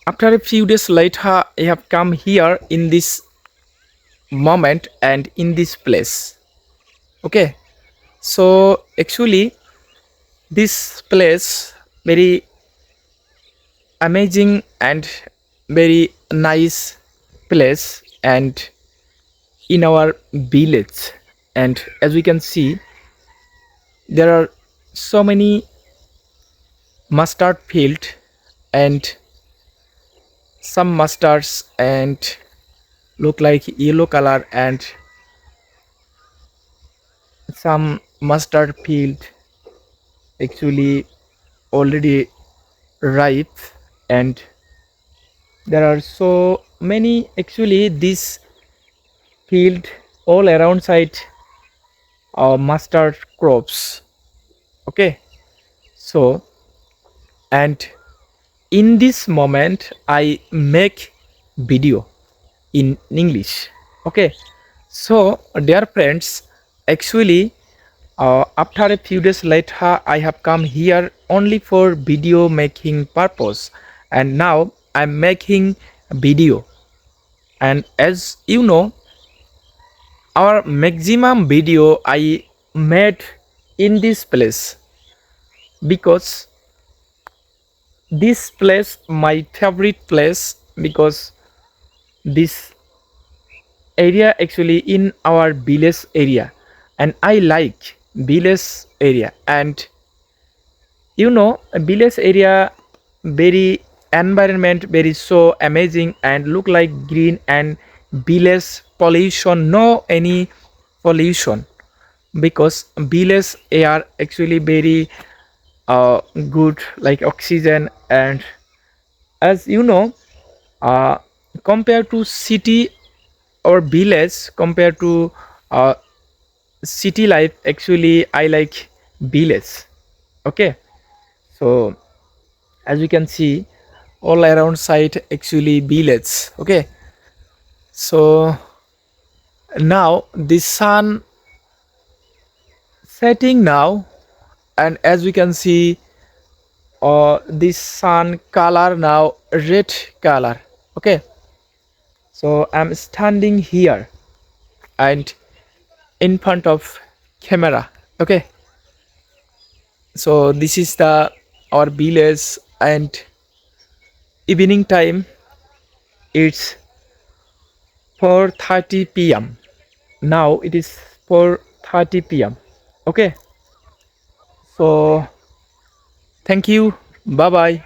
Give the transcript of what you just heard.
After a few days later, I have come here in this moment and in this place. Okay, so actually, this place very amazing and very nice place and in our village. And as we can see, there are so many mustard field and some mustards and look like yellow color and some mustard field actually already ripe, and there are so many actually this field all around side mustard crops. Okay, so and in this moment I make video in English. Okay, so dear friends, actually after a few days later I have come here only for video making purpose, and now I'm making video. And as you know, our maximum video I made in this place because this place my favorite place, because this area actually in our village area and I like village area. And you know, a village area very environment very so amazing and look like green, and village pollution no any pollution, because village air actually very good like oxygen. And as you know, uh, compared to city or village, compared to uh, city life, actually I like village. Okay, so as we can see all around site actually village. Okay, so now the sun setting now, and as we can see this sun color now red color. Okay, so I'm standing here and in front of camera. Okay, so this is the our village, and evening time it's 4:30 p.m. Now it is 4:30 p.m. Okay, so thank you, bye bye.